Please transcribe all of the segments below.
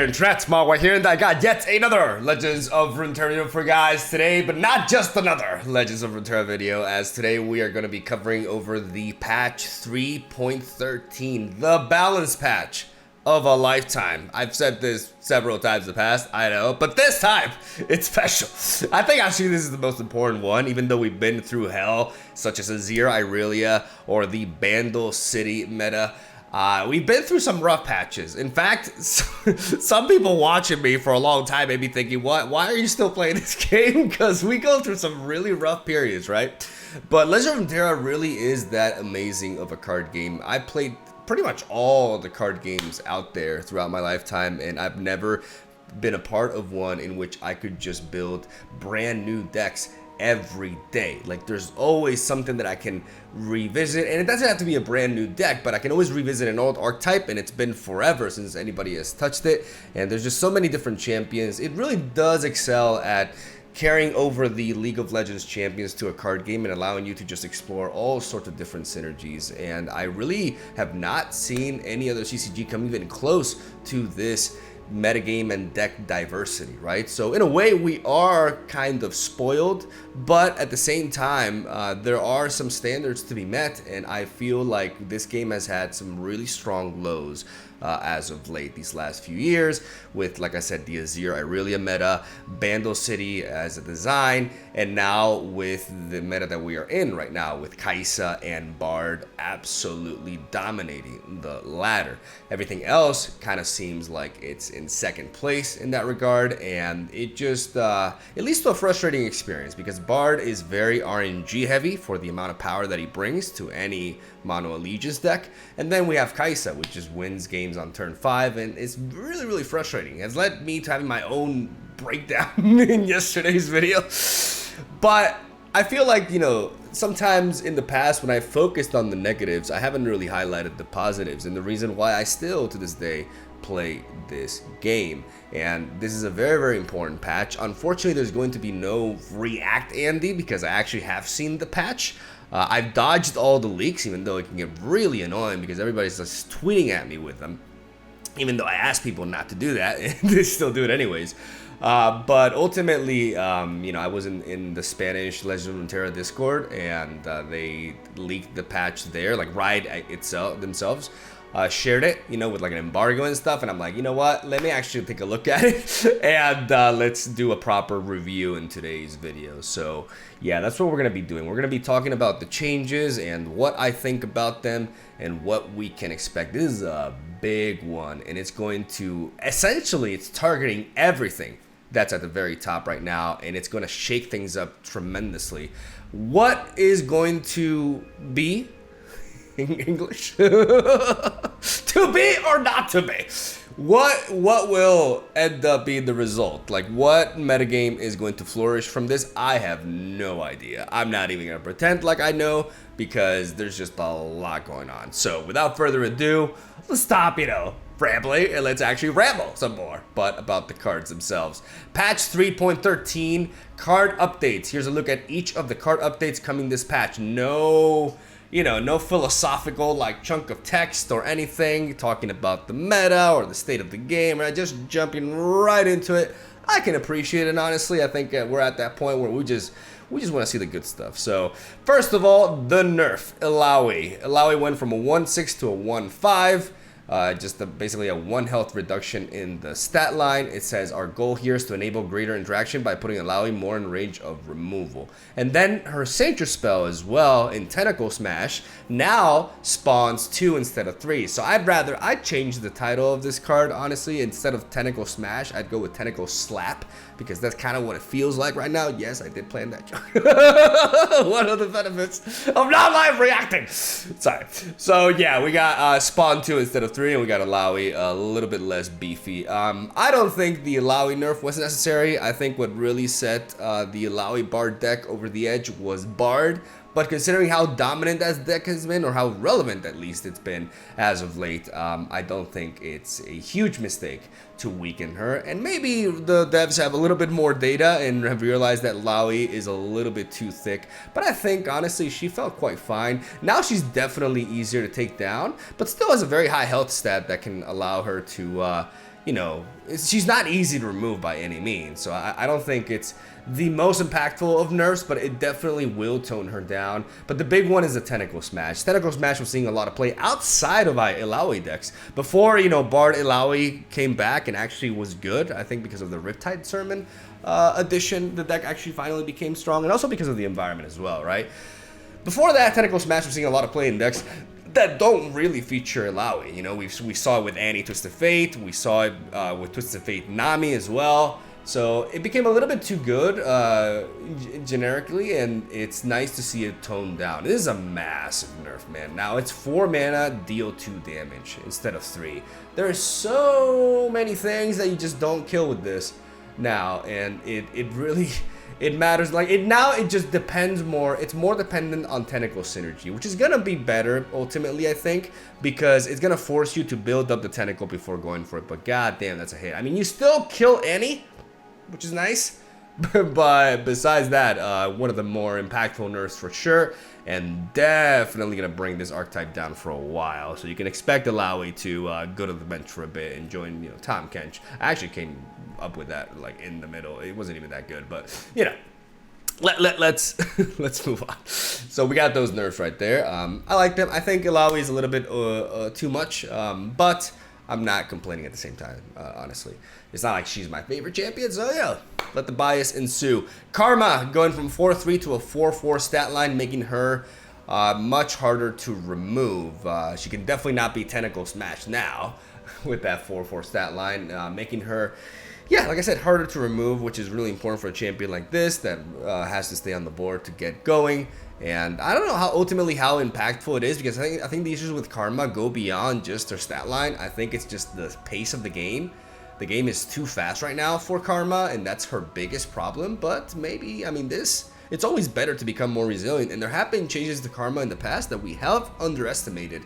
Internet, MegaMogwai here, and I got yet another Legends of Runeterra video for guys today, but not just another Legends of Runeterra video, as today we are going to be covering over the patch 3.13, the balance patch of a lifetime. I've said this several times in the past, I know, but this time, it's special. I think actually this is the most important one, even though we've been through hell, such as Azir, Irelia, or the Bandle City meta. We've been through some rough patches. In fact, some people watching me for a long time may be thinking, what? Why are you still playing this game? Because we go through some really rough periods, right? But Legend of Runeterra really is that amazing of a card game. I played pretty much all the card games out there throughout my lifetime, and I've never been a part of one in which I could just build brand new decks every day. Like, there's always something that I can revisit, and it doesn't have to be a brand new deck, but I can always revisit an old archetype, and it's been forever since anybody has touched it, and there's just so many different champions. It really does excel at carrying over the League of Legends champions to a card game and allowing you to just explore all sorts of different synergies, and I really have not seen any other CCG come even close to this metagame and deck diversity, right? So in a way we are kind of spoiled, but at the same time there are some standards to be met, and I feel like this game has had some really strong lows as of late these last few years with, like I said, the Azir Irelia meta, Bandle City as a design, and now with the meta that we are in right now with Kai'Sa and BARD absolutely dominating the ladder. Everything else kind of seems like it's in second place in that regard, and it just it leads to a frustrating experience because BARD is very RNG heavy for the amount of power that he brings to any mono allegiance deck, and then we have Kai'Sa, which just wins games on turn 5, and it's really frustrating. It has led me to having my own breakdown in yesterday's video, but I feel like, you know, sometimes in the past when I focused on the negatives, I haven't really highlighted the positives, and the reason why I still to this day play this game. And this is a very important patch. Unfortunately, there's going to be no React Andy because I actually have seen the patch. I've dodged all the leaks, even though it can get really annoying because everybody's just tweeting at me with them, even though I ask people not to do that, and they still do it anyways. But ultimately, you know, I was in the Spanish Legend of Runeterra Discord, and they leaked the patch there, like Riot itself themselves shared it, you know, with like an embargo and stuff, and I'm like, you know what, let me actually take a look at it and let's do a proper review in today's video. So yeah, that's what we're gonna be doing. We're gonna be talking about the changes and what I think about them and what we can expect. This is a big one, and it's going to essentially, it's targeting everything that's at the very top right now, and it's going to shake things up tremendously. What is going to be English to be or not to be? What will end up being the result? Like, what metagame is going to flourish from this? I have no idea. I'm not even gonna pretend like I know, because there's just a lot going on. So without further ado, let's stop, you know, rambling, and let's actually ramble some more, but about the cards themselves. Patch 3.13 card updates. Here's a look at each of the card updates coming this patch. No, you know, no philosophical like chunk of text or anything talking about the meta or the state of the game, right? Just jumping right into it. I can appreciate it, honestly. I think we're at that point where we just want to see the good stuff. So first of all, the nerf Illaoi. Illaoi went from a 1/6 to a 1/5. Basically a 1 health reduction in the stat line. It says our goal here is to enable greater interaction by putting Illaoi more in range of removal. And then her Sanctuary spell as well in Tentacle Smash now spawns 2 instead of 3. So I'd change the title of this card, honestly. Instead of Tentacle Smash, I'd go with Tentacle Slap, because that's kind of what it feels like right now. Yes, I did plan that joke. One of the benefits of not live reacting. Sorry. So yeah, we got spawn 2 instead of 3, and we got Illaoi a little bit less beefy. I don't think the Illaoi nerf was necessary. I think what really set the Illaoi BARD deck over the edge was BARD. But considering how dominant that deck has been, or how relevant at least it's been as of late, I don't think it's a huge mistake to weaken her. And maybe the devs have a little bit more data and have realized that Illaoi is a little bit too thick. But I think, honestly, she felt quite fine. Now she's definitely easier to take down, but still has a very high health stat that can allow her to you know, she's not easy to remove by any means. So I don't think it's the most impactful of nerfs, but it definitely will tone her down. But the big one is the Tentacle Smash. Tentacle Smash was seeing a lot of play outside of Illaoi decks. Before, you know, BARD Illaoi came back and actually was good, I think because of the Riptide Sermon addition, the deck actually finally became strong, and also because of the environment as well, right? Before that, Tentacle Smash was seeing a lot of play in decks that don't really feature Illaoi. You know, we saw it with Annie Twisted Fate, we saw it with Twisted Fate Nami as well. So it became a little bit too good generically, and it's nice to see it toned down. This is a massive nerf, man. Now it's 4 mana, deal 2 damage instead of 3. There are so many things that you just don't kill with this now, and it really it matters. Like it now, it just depends more. It's more dependent on tentacle synergy, which is gonna be better ultimately, I think, because it's gonna force you to build up the tentacle before going for it. But goddamn, that's a hit. I mean, you still kill Annie, which is nice, but besides that, one of the more impactful nerfs for sure, and definitely gonna bring this archetype down for a while. So you can expect Illaoi to go to the bench for a bit and join, you know, Tom Kench. I actually came up with that like in the middle. It wasn't even that good, but you know, let's let's move on. So we got those nerfs right there. I like them. I think Illaoi is a little bit too much, but I'm not complaining at the same time, honestly. It's not like she's my favorite champion, so yeah, let the bias ensue. Karma going from 4-3 to a 4-4 stat line, making her much harder to remove. She can definitely not be Tentacle Smash now with that 4-4 stat line, making her, yeah, like I said, harder to remove, which is really important for a champion like this that has to stay on the board to get going. And I don't know how impactful it is, because I think the issues with Karma go beyond just her stat line. I think it's just the pace of the game. The game is too fast right now for Karma, and that's her biggest problem. But maybe, I mean, it's always better to become more resilient. And there have been changes to Karma in the past that we have underestimated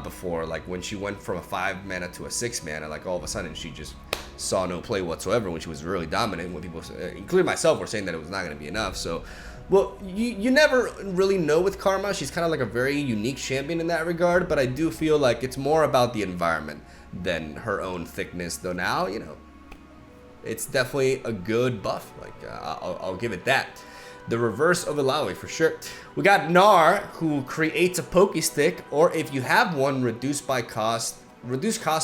before. Like when she went from a 5 mana to a 6 mana, like all of a sudden she just saw no play whatsoever when she was really dominant. When people, including myself, were saying that it was not going to be enough. So, well, you never really know with Karma. She's kind of like a very unique champion in that regard, but I do feel like it's more about the environment than her own thickness. Though now, you know, it's definitely a good buff. Like I'll give it that. The reverse of Illaoi for sure. We got Gnar, who creates a Pokestick, or if you have one, reduce cost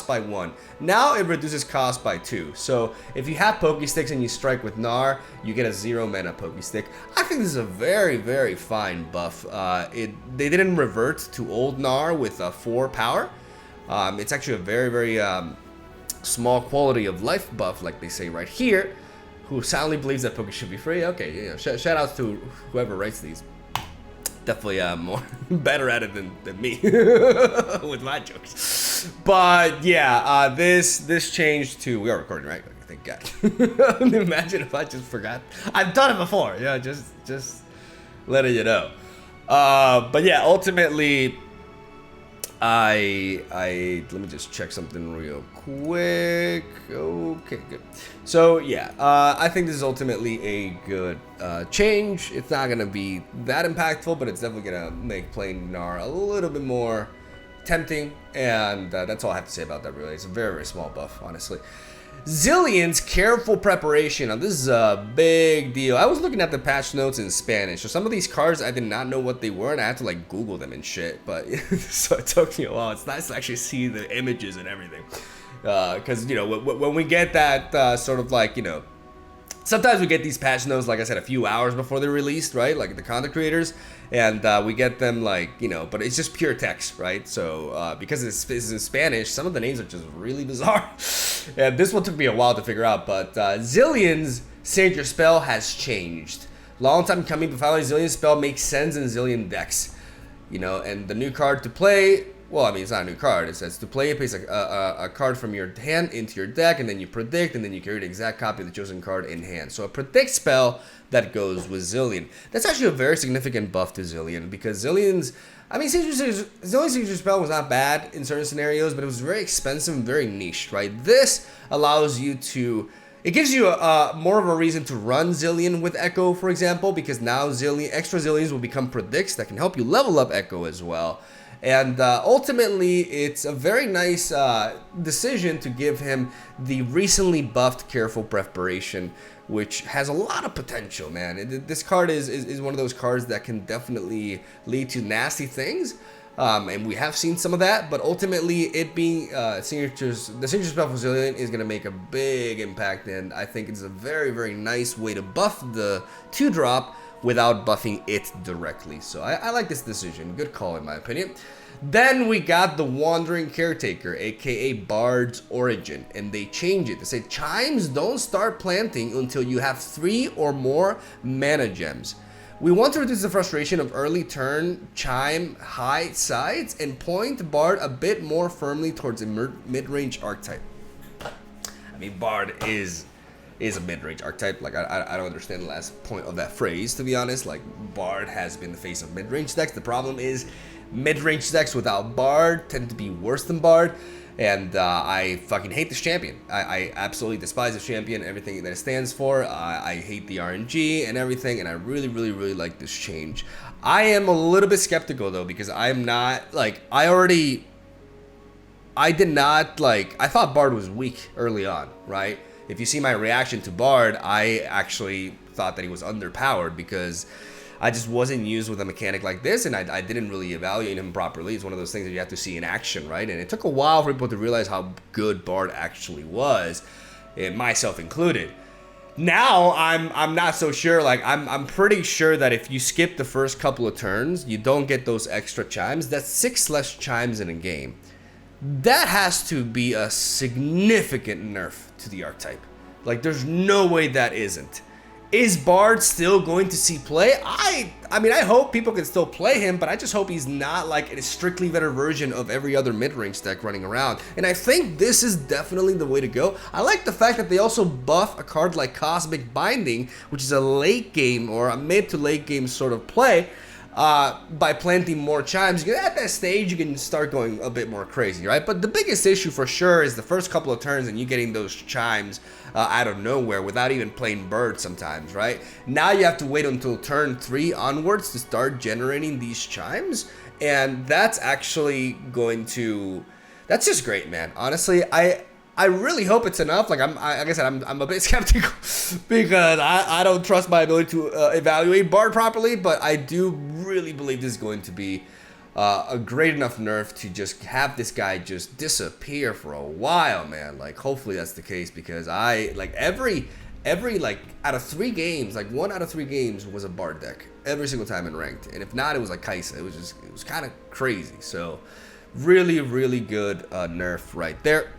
by 1. Now it reduces cost by 2. So if you have Pokesticks and you strike with Gnar, you get a 0 mana Pokestick. I think this is a very, very fine buff. They didn't revert to old Gnar with a 4 power. It's actually a very, very small quality of life buff, like they say right here. Who soundly believes that Poke should be free. Okay, you know, shout outs to whoever writes these. Definitely more better at it than me with my jokes. But yeah, this changed to, we are recording, right? Thank God. Imagine if I just forgot. I've done it before. Yeah, just letting you know. But yeah, ultimately, let me just check something real quick. Okay, good. So yeah, I think this is ultimately a good change. It's not gonna be that impactful, but it's definitely gonna make playing Gnar a little bit more tempting, and that's all I have to say about that. Really, it's a very, very small buff, honestly. Zillion's Careful Preparation. Now this is a big deal. I was looking at the patch notes in Spanish, so some of these cards I did not know what they were, and I had to like Google them and shit, but so it took me a while. It's nice to actually see the images and everything, because you know, when we get that sort of like, you know, sometimes we get these patch notes, like I said, a few hours before they're released, right? Like the content creators, and we get them like, you know, but it's just pure text, right? So because it's in Spanish, some of the names are just really bizarre. And this one took me a while to figure out, but Zillion's Signature Spell has changed. Long time coming, but finally Zillion's spell makes sense in Zillion decks. You know, and the new card to play, well, I mean, it's not a new card. It says to play, place a card from your hand into your deck, and then you predict, and then you carry the exact copy of the chosen card in hand. So a predict spell that goes with Zillion. That's actually a very significant buff to Zillion, because Zillion's, I mean, Zillion's Signature Spell was not bad in certain scenarios, but it was very expensive and very niche, right? This allows you to, it gives you more of a reason to run Zillion with Echo, for example, because now extra Zillions will become predicts that can help you level up Echo as well. And ultimately, it's a very nice decision to give him the recently buffed Careful Preparation, which has a lot of potential, man. This card is one of those cards that can definitely lead to nasty things. And we have seen some of that, but ultimately it being the signature spell Resilient is going to make a big impact, and I think it's a very, very nice way to buff the 2-drop without buffing it directly. So I like this decision. Good call in my opinion. Then we got the Wandering Caretaker, aka Bard's Origin, and they change it. They say chimes don't start planting until you have 3 or more mana gems. We want to reduce the frustration of early turn chime high sides and point Bard a bit more firmly towards a mid-range archetype. I mean, Bard is a mid-range archetype. Like, I don't understand the last point of that phrase, to be honest. Like, Bard has been the face of mid-range decks. The problem is mid-range decks without Bard tend to be worse than Bard. And I fucking hate this champion. I absolutely despise this champion, everything that it stands for. I hate the RNG and everything, and I really, really, really like this change. I am a little bit skeptical, though, because I'm not, like, I thought Bard was weak early on, right? If you see my reaction to Bard, I actually thought that he was underpowered because I just wasn't used with a mechanic like this, and I didn't really evaluate him properly. It's one of those things that you have to see in action, right? And it took a while for people to realize how good Bard actually was, and myself included. Now I'm not so sure. Like I'm pretty sure that if you skip the first couple of turns, you don't get those extra chimes. That's 6 less chimes in a game. That has to be a significant nerf to the archetype. Like there's no way that isn't. Is Bard still going to see play? I mean, I hope people can still play him, but I just hope he's not like a strictly better version of every other mid-range deck running around. And I think this is definitely the way to go. I like the fact that they also buff a card like Cosmic Binding, which is a late game or a mid to late game sort of play, by planting more chimes. At that stage, you can start going a bit more crazy, right? But the biggest issue for sure is the first couple of turns and you getting those chimes out of nowhere without even playing Bird sometimes, right? Now you have to wait until turn 3 onwards to start generating these chimes, and that's actually going to... That's just great, man. Honestly, I really hope it's enough. Like like I said, I'm a bit skeptical because I don't trust my ability to evaluate Bard properly, but I do really believe this is going to be a great enough nerf to just have this guy just disappear for a while, man. Like hopefully that's the case, because I like every like out of 3 games, like 1 out of 3 games was a Bard deck every single time in ranked, and if not, it was like Kaisa. It was kind of crazy. So really good nerf right there.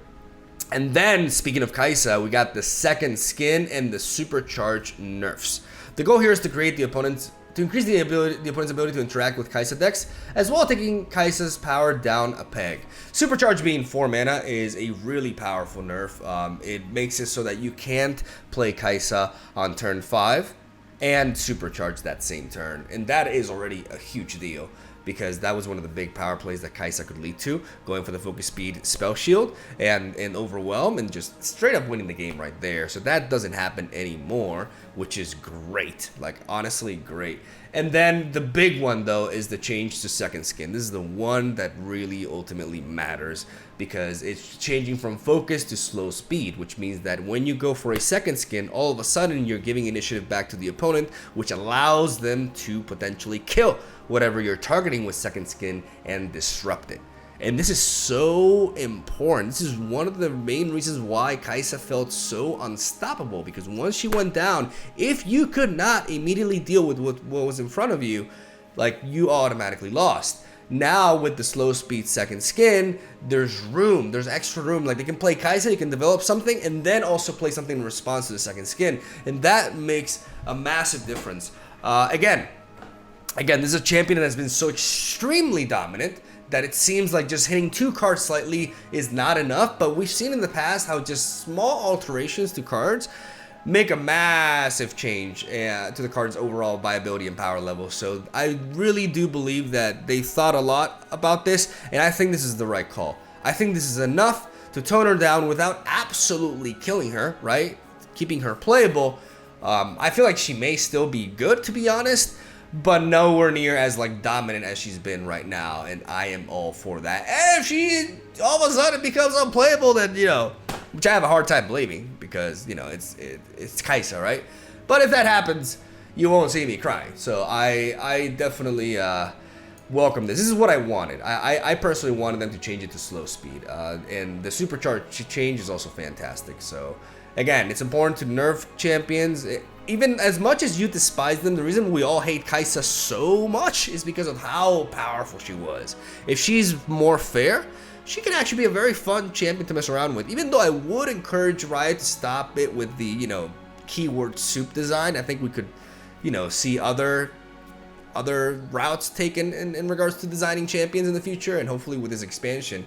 And then, speaking of Kaisa, we got the second skin and the supercharge nerfs. The goal here is to create the opponent's, to increase the opponent's ability to interact with Kaisa decks, as well as taking Kaisa's power down a peg. Supercharge being 4 mana is a really powerful nerf. It makes it so that you can't play Kaisa on turn 5 and supercharge that same turn, and that is already a huge deal, because that was one of the big power plays that Kaisa could lead to, going for the focus speed spell shield and overwhelm and just straight up winning the game right there. So that doesn't happen anymore, which is great, like honestly great. And then the big one though is the change to second skin. This is the one that really ultimately matters, because it's changing from focus to slow speed, which means that when you go for a second skin, all of a sudden you're giving initiative back to the opponent, which allows them to potentially kill whatever you're targeting with second skin and disrupt it. And this is so important. This is one of the main reasons why Kaisa felt so unstoppable, because once she went down, if you could not immediately deal with what was in front of you, like, you automatically lost. Now with the slow speed second skin, there's room, there's extra room. Like, they can play Kaisa, you can develop something, and then also play something in response to the second skin, and that makes a massive difference. Again, this is a champion that has been so extremely dominant that it seems like just hitting 2 cards slightly is not enough, but we've seen in the past how just small alterations to cards make a massive change to the card's overall viability and power level. So I really do believe that they thought a lot about this, and I think this is the right call. I think this is enough to tone her down without absolutely killing her, right? Keeping her playable. I feel like she may still be good, to be honest, but nowhere near as like dominant as she's been right now, and I am all for that. And if she all of a sudden becomes unplayable, then which I have a hard time believing because it's Kai'Sa, right? But if that happens, you won't see me crying. So I definitely welcome this. This is what I wanted. I personally wanted them to change it to slow speed, and the supercharge change is also fantastic. So again, it's important to nerf champions. Even as much as you despise them, the reason we all hate Kai'Sa so much is because of how powerful she was. If she's more fair, she can actually be a very fun champion to mess around with. Even though I would encourage Riot to stop it with the, keyword soup design. I think we could, see other routes taken in regards to designing champions in the future, and hopefully with this expansion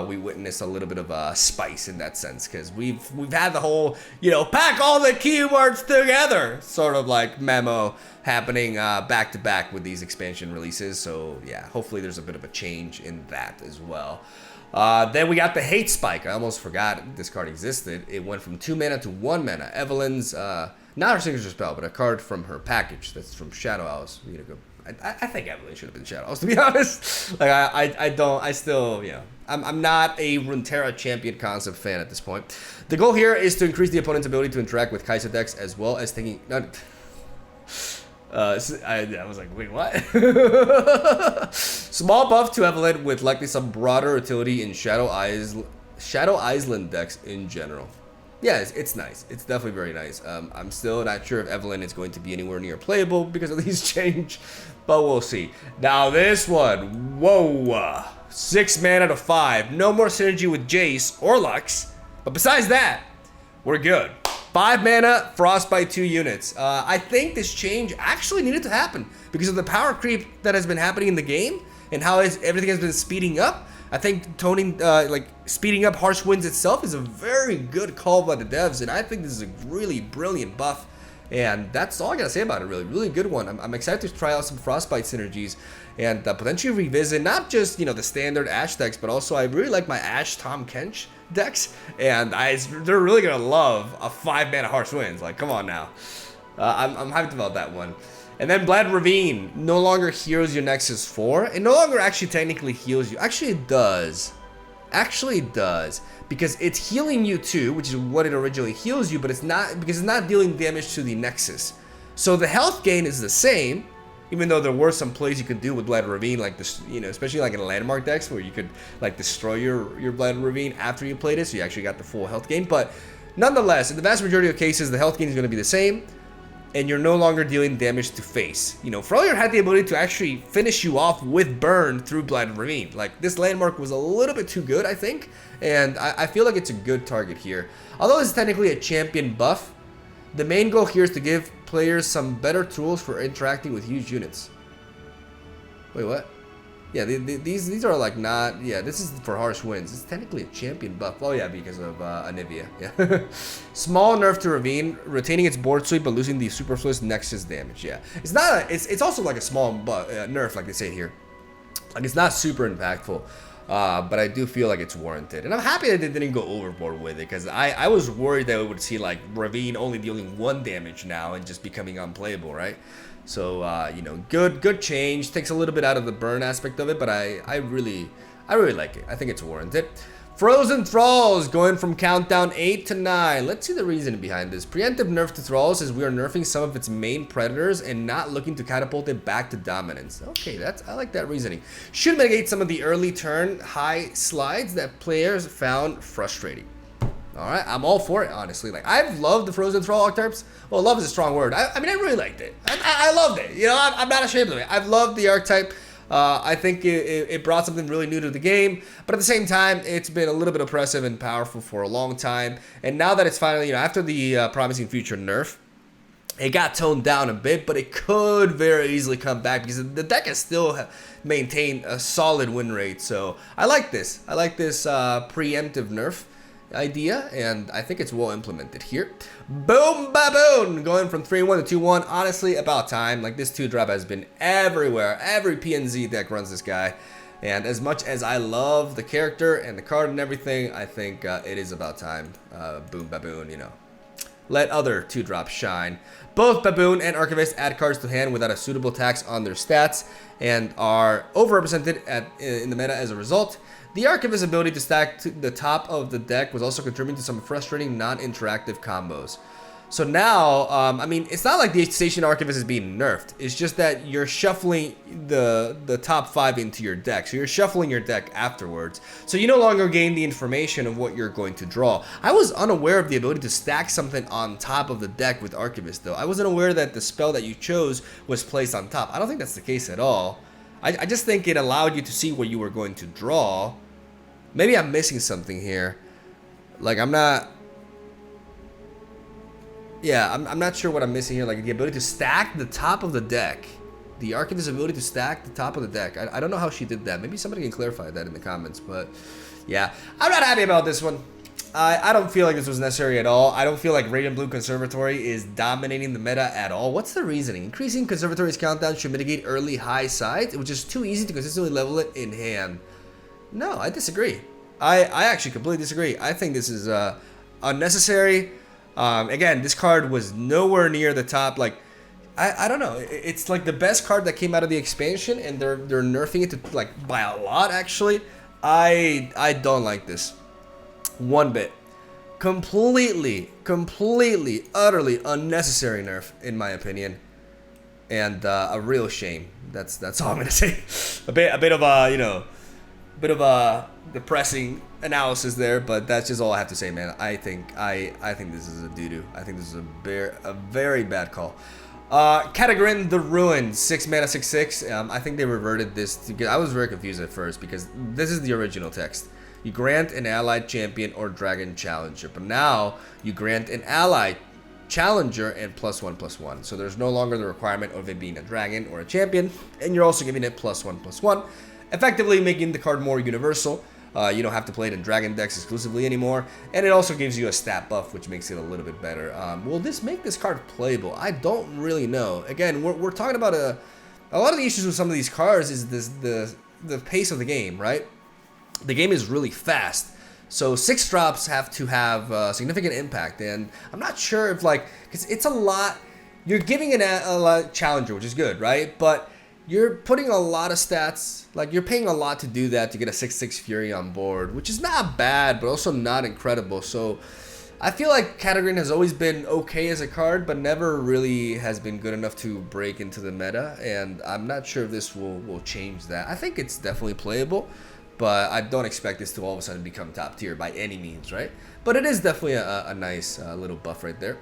we witness a little bit of spice in that sense, because we've had the whole pack all the keywords together sort of like memo happening back to back with these expansion releases. So yeah, hopefully there's a bit of a change in that as well. Then we got the hate spike. I almost forgot this card existed. It went from 2 mana to 1 mana. Evelyn's not her signature spell, but a card from her package that's from Shadow Owls. I think Evelyn should have been Shadow Owls, to be honest. Like I'm not a Runeterra champion concept fan at this point. The goal here is to increase the opponent's ability to interact with Kai'Sa decks, as well as taking. I was like, wait, what? Small buff to Evelyn with likely some broader utility in Shadow Island decks in general. Yeah, it's nice. It's definitely very nice. I'm still not sure if Evelyn is going to be anywhere near playable because of these change, but we'll see. Now this one, whoa, 6 mana to 5. No more synergy with Jace or Lux, but besides that, we're good. 5 mana, Frostbite 2 units. I think this change actually needed to happen because of the power creep that has been happening in the game and how everything has been speeding up. I think toning, speeding up Harsh Winds itself is a very good call by the devs, and I think this is a really brilliant buff. And that's all I gotta say about it, really. Really good one. I'm excited to try out some Frostbite synergies and potentially revisit not just, the standard Ashe decks, but also I really like my Ashe Tahm Kench decks, and they're really gonna love a 5 mana Harsh Winds. Like, come on now. I'm hyped about that one. And then Bled Ravine no longer heals your Nexus 4. It no longer actually technically heals you. Actually, it does. Actually, it does. Because it's healing you too, which is what it originally heals you, but it's not, because it's not dealing damage to the Nexus. So the health gain is the same, even though there were some plays you could do with Bled Ravine, like this, especially like in landmark decks where you could like destroy your Bled Ravine after you played it, so you actually got the full health gain. But nonetheless, in the vast majority of cases, the health gain is going to be the same, and you're no longer dealing damage to face. Freljord had the ability to actually finish you off with burn through Bled Ravine. Like, this landmark was a little bit too good, I think, and I feel like it's a good target here. Although it's technically a champion buff, the main goal here is to give players some better tools for interacting with huge units. Wait, what? Yeah, these are like not, yeah, this is for Harsh Winds. It's technically a champion buff. Oh yeah, because of Anivia. Yeah. Small nerf to Ravine, retaining its board sweep but losing the superfluous Nexus damage. Yeah, it's not. It's also like a small nerf, like they say here. Like, it's not super impactful, but I do feel like it's warranted, and I'm happy that they didn't go overboard with it, because I was worried that we would see like Ravine only dealing 1 damage now and just becoming unplayable, right? So good change. Takes a little bit out of the burn aspect of it, but I really like it. I think it's warranted. Frozen Thralls going from countdown 8 to 9. Let's see the reason behind this. Preemptive nerf to Thralls is we are nerfing some of its main predators and not looking to catapult it back to dominance. Okay, I like that reasoning. Should mitigate some of the early turn high slides that players found frustrating. Alright, I'm all for it, honestly. Like, I've loved the Frozen Thrall archetypes. Well, love is a strong word. I mean, I really liked it. I loved it. I'm not ashamed of it. I've loved the archetype. I think it brought something really new to the game. But at the same time, it's been a little bit oppressive and powerful for a long time. And now that it's finally, after the Promising Future nerf, it got toned down a bit, but it could very easily come back because the deck has still maintained a solid win rate. So I like this. I like this preemptive nerf idea, and I think it's well implemented here. Boom baboon, going from 3-1 to 2-1. Honestly, about time. Like, this 2-drop has been everywhere. Every PNZ deck runs this guy, and as much as I love the character and the card and everything, I think it is about time. Boom baboon, Let other 2-drops shine. Both Baboon and Archivist add cards to hand without a suitable tax on their stats and are overrepresented in the meta as a result. The Archivist's ability to stack to the top of the deck was also contributing to some frustrating non-interactive combos. So now, I mean, it's not like the Station Archivist is being nerfed. It's just that you're shuffling the top 5 into your deck. So you're shuffling your deck afterwards. So you no longer gain the information of what you're going to draw. I was unaware of the ability to stack something on top of the deck with Archivist, though. I wasn't aware that the spell that you chose was placed on top. I don't think that's the case at all. I just think it allowed you to see what you were going to draw. Maybe I'm missing something here. Like, I'm not... Yeah, I'm not sure what I'm missing here. Like, the ability to stack the top of the deck. The Archivist's ability to stack the top of the deck. I don't know how she did that. Maybe somebody can clarify that in the comments. But, yeah. I'm not happy about this one. I don't feel like this was necessary at all. I don't feel like Radiant Blue Conservatory is dominating the meta at all. What's the reasoning? Increasing Conservatory's countdown should mitigate early high sides, which is too easy to consistently level it in hand. No, I disagree. I actually completely disagree. I think this is unnecessary. Again, this card was nowhere near the top. Like, I don't know. It's like the best card that came out of the expansion, and they're nerfing it to like by a lot. Actually, I don't like this one bit. Completely, utterly unnecessary nerf, in my opinion, and a real shame. That's all I'm gonna say. A bit of a bit of a depressing analysis there, but that's just all I have to say, man. I think this is a doo-doo. I think this is a very bad call. Catagrin the Ruin, 6 mana, 6/6. I think they reverted this. I was very confused at first because this is the original text. You grant an allied champion or dragon challenger, but now you grant an allied challenger and +1/+1. So there's no longer the requirement of it being a dragon or a champion, and you're also giving it +1/+1, effectively making the card more universal. You don't have to play it in dragon decks exclusively anymore, and it also gives you a stat buff, which makes it a little bit better. Will this make this card playable? I don't really know. Again, we're talking about a lot of the issues with some of these cards is the pace of the game, right? The game is really fast, so 6 drops have to have significant impact, and I'm not sure if because it's a lot. You're giving it a challenger, which is good, right? But you're putting a lot of stats, like you're paying a lot to do that to get a 6/6 Fury on board, which is not bad, but also not incredible. So I feel like Catagrin has always been okay as a card, but never really has been good enough to break into the meta, and I'm not sure if this will change that. I think it's definitely playable, but I don't expect this to all of a sudden become top tier by any means, right? But it is definitely a nice little buff right there.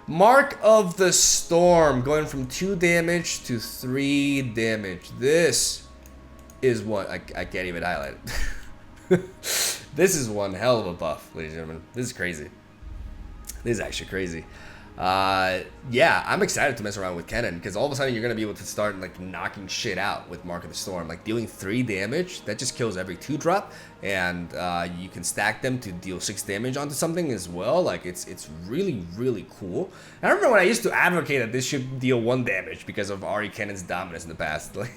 Mark of the Storm, going from 2 damage to 3 damage. This is what I can't even highlight it. This is one hell of a buff, ladies and gentlemen. This is crazy. This is actually crazy. Yeah, I'm excited to mess around with Kennen, because all of a sudden you're going to be able to start like knocking shit out with Mark of the Storm. Like dealing 3 damage, that just kills every 2-drop, and you can stack them to deal 6 damage onto something as well. Like it's really, really cool. I remember when I used to advocate that this should deal 1 damage because of Ari Kennen's dominance in the past. Like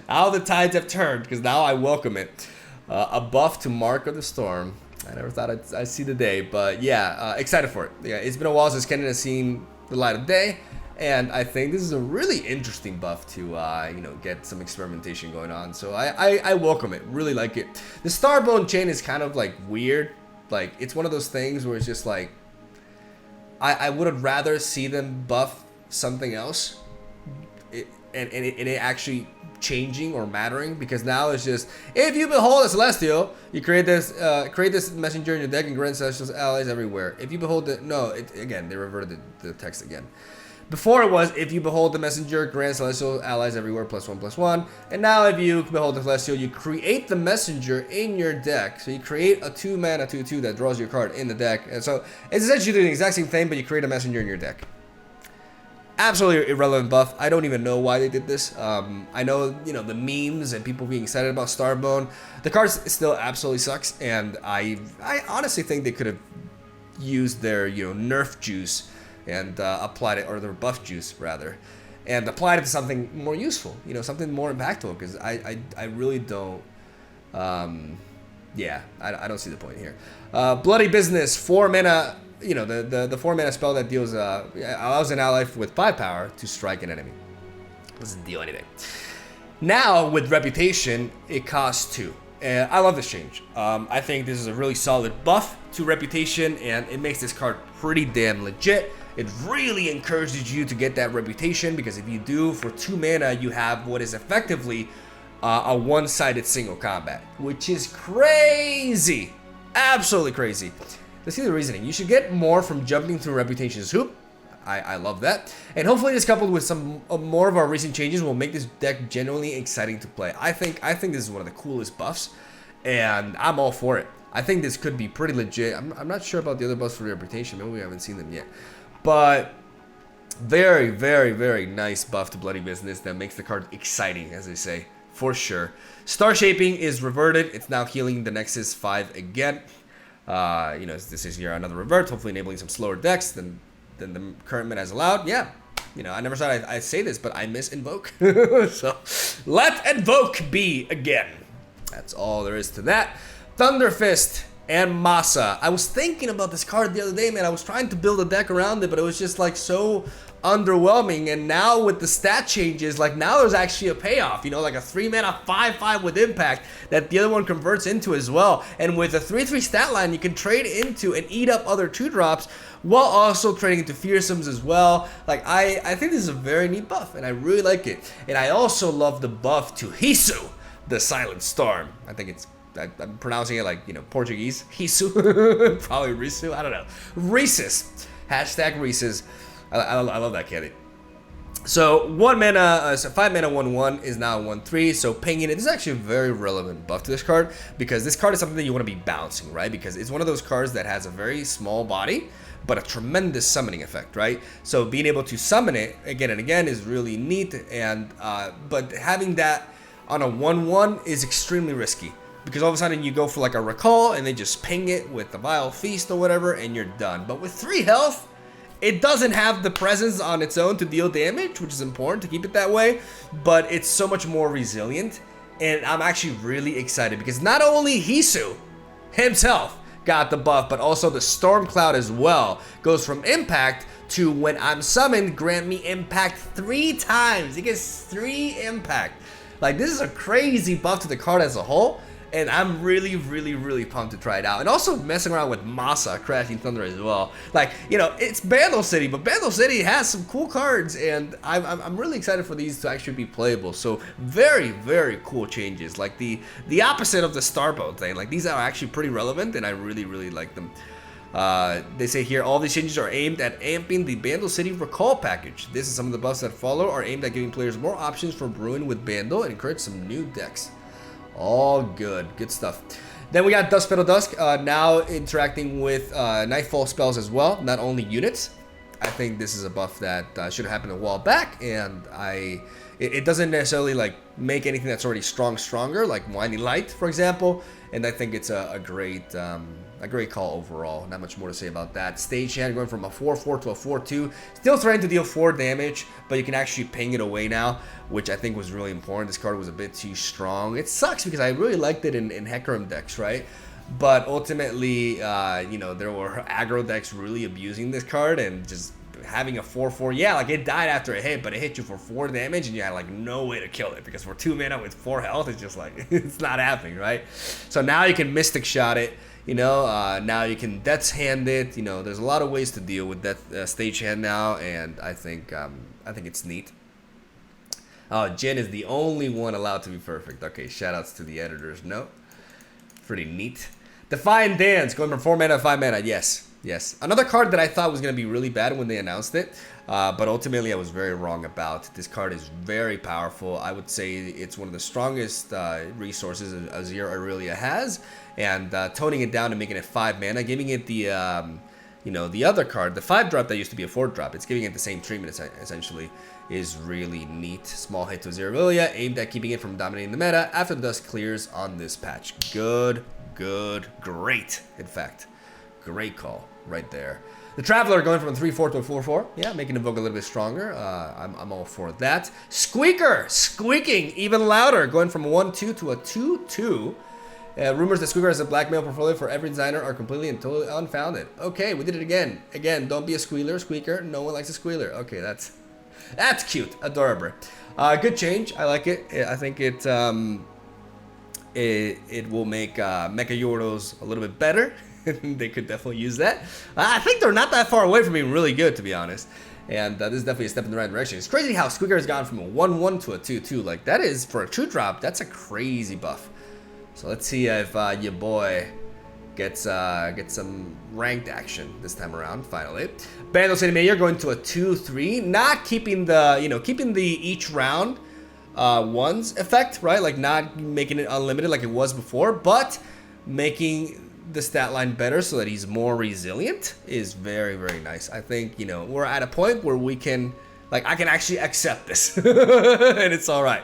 how the tides have turned, because now I welcome it. A buff to Mark of the Storm. I never thought I'd see the day, but yeah, excited for it. Yeah, it's been a while since Kennen has seen the light of day, and I think this is a really interesting buff to get some experimentation going on. So I welcome it. Really like it. The Starbone chain is kind of like weird. Like it's one of those things where it's just like I would have rather see them buff something else, and it actually changing or mattering, because now it's just, if you behold a Celestial, you create this messenger in your deck and grant Celestial's allies everywhere. If you behold it, no, again, they reverted the text again. Before it was, if you behold the messenger, grant Celestial allies everywhere +1/+1. And now if you behold the Celestial, you create the messenger in your deck. So you create a 2 mana 2/2 that draws your card in the deck. And so it's essentially doing the exact same thing, but you create a messenger in your deck. Absolutely irrelevant buff. I don't even know why they did this. I know, the memes and people being excited about Starbone. The card still absolutely sucks, and I honestly think they could have used their, nerf juice and applied it, or their buff juice rather, and applied it to something more useful, something more impactful, because I really don't, yeah, I don't see the point here. Bloody Business, 4 mana, you know, the 4-mana spell that deals allows an ally with 5 power to strike an enemy. Doesn't deal anything. Now with Reputation, it costs 2. And I love this change. I think this is a really solid buff to Reputation, and it makes this card pretty damn legit. It really encourages you to get that Reputation, because if you do, for 2 mana, you have what is effectively a one-sided single combat, which is crazy. Absolutely crazy. Let's see the reasoning. You should get more from jumping through Reputation's hoop. I love that. And hopefully this, coupled with some more of our recent changes, will make this deck genuinely exciting to play. I think this is one of the coolest buffs, and I'm all for it. I think this could be pretty legit. I'm not sure about the other buffs for Reputation. Maybe we haven't seen them yet. But very, very, very nice buff to Bloody Business that makes the card exciting, as they say, for sure. Star Shaping is reverted. It's now healing the Nexus 5 again. You know, this is here another revert, hopefully enabling some slower decks than the current meta has allowed. Yeah, you know, I never thought I'd say this, but I miss Invoke. So let Invoke be again. That's all there is to that. Thunder Fist and Masa. I was thinking about this card the other day, man. I was trying to build a deck around it, but it was just like so underwhelming. And now with the stat changes, like now there's actually a payoff, you know, like a 3-mana 5/5 with impact that the other one converts into as well. And with a 3/3 stat line, you can trade into and eat up other 2-drops while also trading into fearsomes as well. Like I think this is a very neat buff, and I really like it. And I also love the buff to Hisu, the Silent Storm. I think it's, I'm pronouncing it like, you know, Portuguese. Hisu, probably Risu, I don't know. Rhesus, hashtag Rhesus. I love that candy. So 1 mana, 5 mana 1/1 is now 1/3. So pinging it, this is actually a very relevant buff to this card, because this card is something that you want to be bouncing, right? Because it's one of those cards that has a very small body, but a tremendous summoning effect, right? So being able to summon it again and again is really neat, and but having that on a 1/1 is extremely risky, because all of a sudden you go for like a recall and they just ping it with the Vile Feast or whatever, and you're done. But with 3 health, it doesn't have the presence on its own to deal damage, which is important to keep it that way, but it's so much more resilient, and I'm actually really excited because not only Hisu himself got the buff, but also the Storm Cloud as well goes from impact to, when I'm summoned, grant me impact 3 times. It gets 3 impact. Like, this is a crazy buff to the card as a whole, and I'm really, really, really pumped to try it out. And also messing around with Masa, Crashing Thunder as well. Like, you know, it's Bandle City, but Bandle City has some cool cards, and I'm really excited for these to actually be playable. So very, very cool changes. Like the opposite of the Starboat thing. Like, these are actually pretty relevant, and I really, really like them. They say here, all these changes are aimed at amping the Bandle City Recall package. This is some of the buffs that follow are aimed at giving players more options for brewing with Bandle and encourage some new decks. All good stuff. Then we got Dusk Petal Dusk, now interacting with Nightfall spells as well, not only units. I think this is a buff that should have happened a while back, and it doesn't necessarily like make anything that's already stronger, like Winding Light, for example. And I think it's a great call overall. Not much more to say about that. Stagehand going from a 4/4 to a 4/2. Still threatening to deal 4 damage, but you can actually ping it away now, which I think was really important. This card was a bit too strong. It sucks because I really liked it in Hecarim decks, right? But ultimately, you know, there were aggro decks really abusing this card, and just having a 4/4, yeah, like it died after a hit, but it hit you for 4 damage, and you had like no way to kill it, because for 2 mana with 4 health, it's just like, it's not happening, right? So now you can Mystic Shot it, you know, now you can Death's Hand it, you know, there's a lot of ways to deal with that Stagehand now, and I think it's neat. Oh, Jin is the only one allowed to be perfect. Okay, shoutouts to the editors. No, pretty neat. Defiant Dance going from 4 mana to 5 mana. Yes. Another card that I thought was going to be really bad when they announced it, but ultimately I was very wrong about. This card is very powerful. I would say it's one of the strongest resources Azir Aurelia has, and toning it down and making it 5 mana, giving it the, you know, the other card, the 5-drop that used to be a 4-drop, it's giving it the same treatment essentially, is really neat. Small hit to Azir Aurelia, aimed at keeping it from dominating the meta after the dust clears on this patch. Great, in fact. Great call right there. The Traveler going from a 3/4 to a 4/4. Yeah, making Invoke a little bit stronger. I'm all for that. Squeaker, squeaking even louder, going from a 1/2 to a 2/2. Rumors that Squeaker has a blackmail portfolio for every designer are completely and totally unfounded. Okay, we did it again. Again, don't be a squeaker. No one likes a squealer. Okay, that's cute. Adorable. Good change. I like it. I think it will make Mecha Yoros a little bit better. They could definitely use that. I think they're not that far away from being really good, to be honest. And this is definitely a step in the right direction. It's crazy how Squeaker has gone from a 1-1 to a 2-2. Like, that is, for a true drop, that's a crazy buff. So let's see if your boy gets some ranked action this time around, finally. Bando City Mayor going to a 2-3. Not keeping the, keeping the each round ones effect, right? Like, not making it unlimited like it was before, but making the stat line better so that he's more resilient is very, very nice. I think, we're at a point where we can, like, I can actually accept this. And it's all right.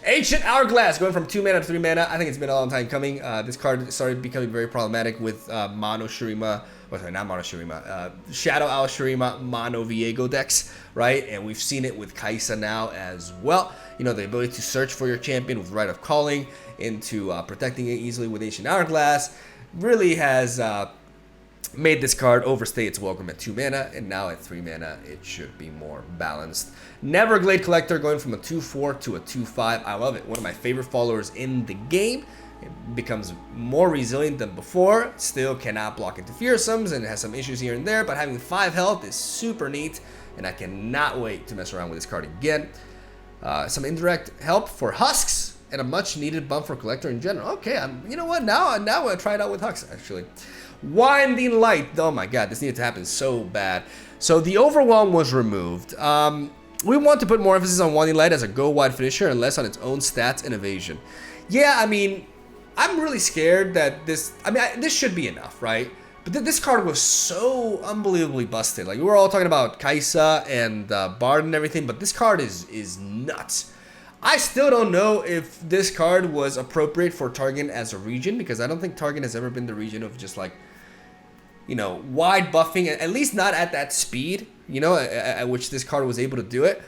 Ancient Hourglass going from 2 mana to 3 mana. I think it's been a long time coming. This card started becoming very problematic with Mono Shurima. Well, sorry, not Mono Shurima. Shadow Owl Shurima, Mono Viego decks, right? And we've seen it with Kaisa now as well. The ability to search for your champion with Rite of Calling into protecting it easily with Ancient Hourglass really has made this card overstay its welcome at 2 mana, and now at 3 mana it should be more balanced. Neverglade Collector going from a 2-4 to a 2-5. I love it. One of my favorite followers in the game. It becomes more resilient than before. Still cannot block into fearsomes and has some issues here and there, but having 5 health is super neat, and I cannot wait to mess around with this card again. Some indirect help for Husks, and a much needed bump for Collector in general. Okay, you know what? Now I'll try it out with Hux, actually. Winding Light. Oh my god, this needed to happen so bad. So the Overwhelm was removed. We want to put more emphasis on Winding Light as a go-wide finisher and less on its own stats and evasion. Yeah, I mean, I'm really scared that this should be enough, right? But this card was so unbelievably busted. Like, we were all talking about Kaisa and BARD and everything, but this card is nuts. I still don't know if this card was appropriate for Targon as a region, because I don't think Targon has ever been the region of just like, wide buffing, at least not at that speed, at which this card was able to do it.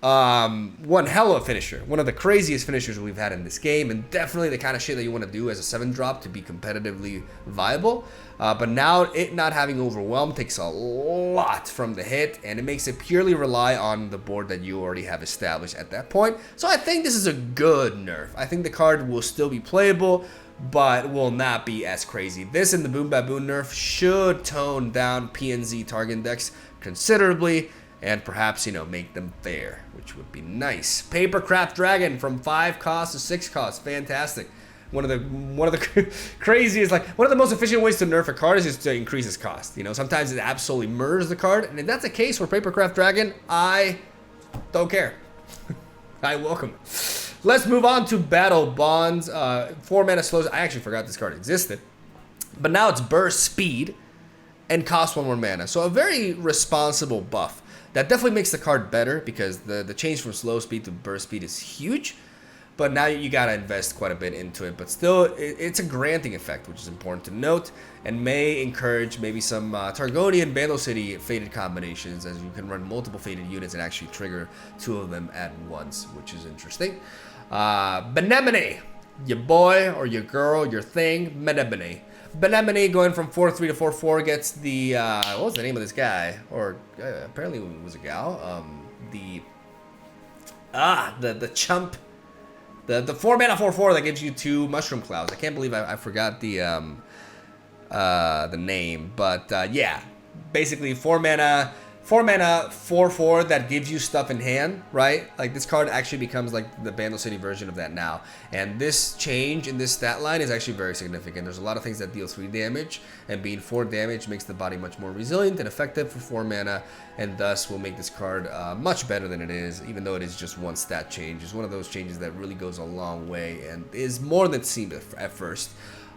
One hell of a finisher. One of the craziest finishers we've had in this game, and definitely the kind of shit that you want to do as a 7-drop to be competitively viable. But now it not having Overwhelm takes a lot from the hit, and it makes it purely rely on the board that you already have established at that point. So I think this is a good nerf. I think the card will still be playable, but will not be as crazy. This and the Boom Baboon nerf should tone down PNZ Targon decks considerably, and perhaps, make them fair, which would be nice. Papercraft Dragon from 5 cost to 6 cost. Fantastic. One of the craziest, like, one of the most efficient ways to nerf a card is just to increase its cost. Sometimes it absolutely murders the card, and if that's the case for Papercraft Dragon, I don't care. I welcome it. Let's move on to Battle Bonds. 4 mana slows. I actually forgot this card existed, but now it's burst speed and costs 1 more mana. So a very responsible buff. That definitely makes the card better, because the change from slow speed to burst speed is huge. But now you gotta invest quite a bit into it. But still, it's a granting effect, which is important to note, and may encourage maybe some Targonian Bando City faded combinations, as you can run multiple faded units and actually trigger 2 of them at once, which is interesting. Benemone, your boy or your girl, your thing, Benemone. Benemone going from 4-3 to 4-4 gets the, what was the name of this guy? Or, apparently it was a gal. The chump. The 4 mana 4/4 that gives you 2 mushroom clouds. I can't believe I forgot the name, but yeah, basically 4 mana 4/4 that gives you stuff in hand, right? Like, this card actually becomes like the Bando City version of that now, and this change in this stat line is actually very significant. There's a lot of things that deal 3 damage, and being 4 damage makes the body much more resilient and effective for 4 mana, and thus will make this card much better than it is, even though it is just 1 stat change. It's one of those changes that really goes a long way and is more than it seemed at first.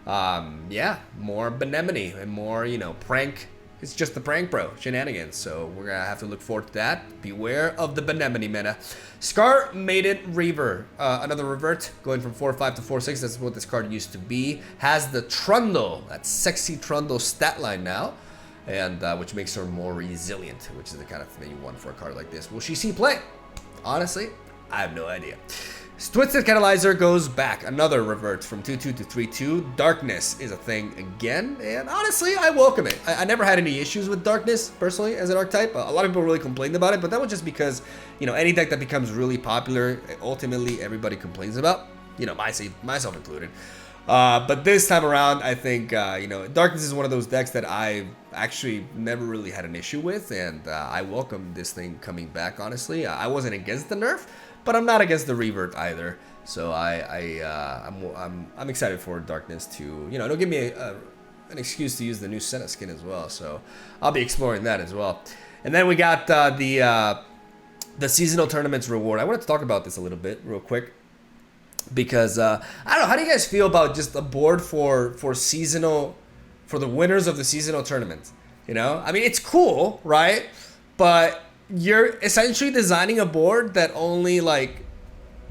Yeah, more Benemone and more, prank. It's just the prank bro shenanigans, so we're gonna have to look forward to that. Beware of the Benemone meta. Scar Maiden Reaver, another revert, going from 4/5 to 4/6. That's what this card used to be. Has the Trundle, that sexy Trundle stat line now, and which makes her more resilient, which is the kind of thing you want for a card like this. Will she see play? Honestly, I have no idea. Twisted Catalyzer goes back. Another revert from 2-2 to 3-2. Darkness is a thing again, and honestly, I welcome it. I never had any issues with Darkness, personally, as an archetype. A lot of people really complained about it, but that was just because, you know, any deck that becomes really popular, ultimately everybody complains about. You know, myself included. But this time around, I think, you know, Darkness is one of those decks that I actually never really had an issue with, and I welcome this thing coming back, honestly. I wasn't against the nerf, but I'm not against the revert either. So I'm excited for Darkness to, you know, it'll give me an excuse to use the new Senna skin as well. So I'll be exploring that as well. And then we got the seasonal tournaments reward. I wanted to talk about this a little bit real quick. Because I don't know, how do you guys feel about just a board for the winners of the seasonal tournament? You know, I mean, it's cool, right? But you're essentially designing a board that only like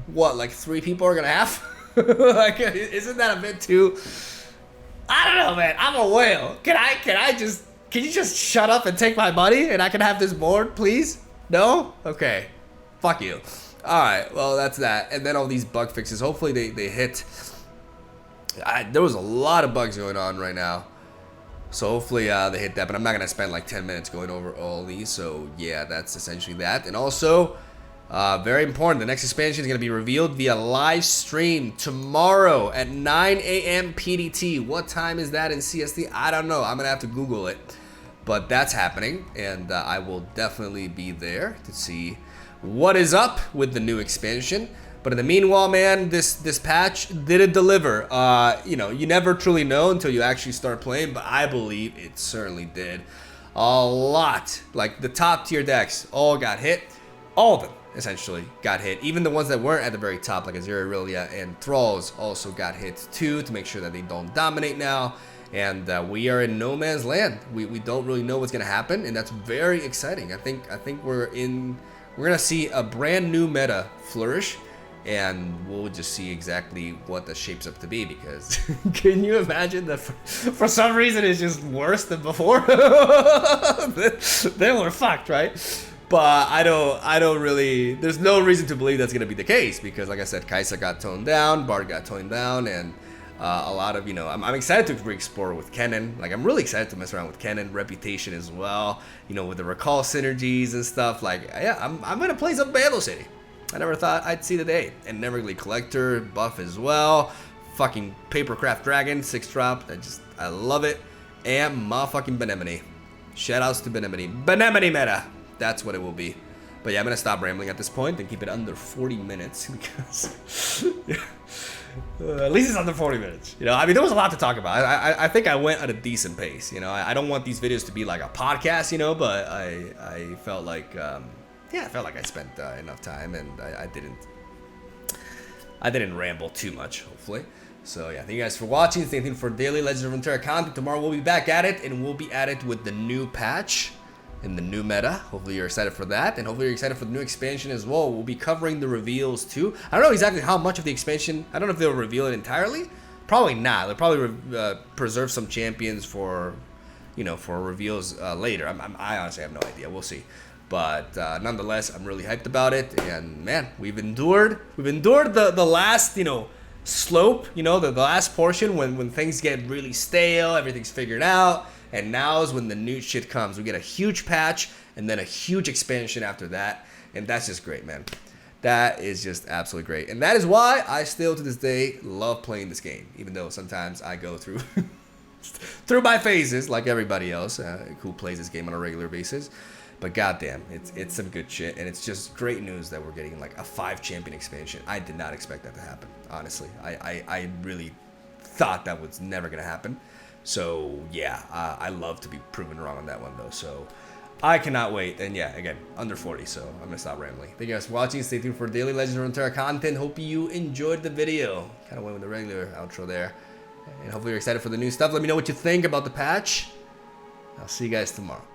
3 people are gonna have. Like, isn't that a bit too? I don't know, man. I'm a whale. Can you just shut up and take my money and I can have this board, please? No? Okay. Fuck you. Alright, well, that's that. And then all these bug fixes. Hopefully they hit. There was a lot of bugs going on right now. So hopefully they hit that. But I'm not going to spend like 10 minutes going over all these. So yeah, that's essentially that. And also, very important, the next expansion is going to be revealed via live stream tomorrow at 9 a.m. PDT. What time is that in CST? I don't know. I'm going to have to Google it. But that's happening. And I will definitely be there to see what is up with the new expansion. But in the meanwhile, man, this patch, did it deliver? You know, you never truly know until you actually start playing, but I believe it certainly did. A lot, like the top tier decks all got hit. All of them essentially got hit. Even the ones that weren't at the very top, like Azir Aurelia and Thralls, also got hit too, to make sure that they don't dominate now. And we are in no man's land. We don't really know what's gonna happen, and that's very exciting. I think we're gonna see a brand new meta flourish, and we'll just see exactly what that shapes up to be. Because can you imagine that for some reason it's just worse than before? Then we're fucked, right? But I don't really. There's no reason to believe that's gonna be the case, because like I said, Kai'Sa got toned down, Bard got toned down, and a lot of, you know, I'm excited to re-explore with Kennen. Like, I'm really excited to mess around with Kennen, Reputation as well, you know, with the recall synergies and stuff. Like, yeah, I'm gonna play some Bando City. I never thought I'd see the day. And Neverglade Collector buff as well. Fucking Papercraft Dragon 6-drop. I love it. And motherfucking Benemini. Shoutouts to Benemini. Benemini meta. That's what it will be. But yeah, I'm gonna stop rambling at this point and keep it under 40 minutes because at least it's under 40 minutes. You know, I mean, there was a lot to talk about. I think I went at a decent pace. You know, I don't want these videos to be like a podcast, you know, but I felt like, yeah, I felt like I spent enough time, and I didn't ramble too much, hopefully. So yeah, thank you guys for watching. Thank you for daily Legends of Runeterra content. Tomorrow we'll be back at it, and we'll be at it with the new patch and the new meta. Hopefully you're excited for that, and hopefully you're excited for the new expansion as well. We'll be covering the reveals too. I don't know exactly how much of the expansion. I don't know if they'll reveal it entirely. Probably not. They'll probably preserve some champions for, you know, for reveals later. I honestly have no idea. We'll see. But nonetheless, I'm really hyped about it. And man, we've endured the last, you know, slope, you know, the last portion when things get really stale, everything's figured out. And now is when the new shit comes. We get a huge patch and then a huge expansion after that. And that's just great, man. That is just absolutely great. And that is why I still to this day love playing this game. Even though sometimes I go through through my phases like everybody else who plays this game on a regular basis. But goddamn, it's some good shit. And it's just great news that we're getting like a 5-champion expansion. I did not expect that to happen, honestly. I really thought that was never going to happen. So yeah, I love to be proven wrong on that one though. So I cannot wait. And yeah, again, under 40. So I'm gonna stop rambling. Thank you guys for watching. Stay tuned for daily Legends of Runeterra content. Hope you enjoyed the video. Kind of went with the regular outro there. And hopefully you're excited for the new stuff. Let me know what you think about the patch. I'll see you guys tomorrow.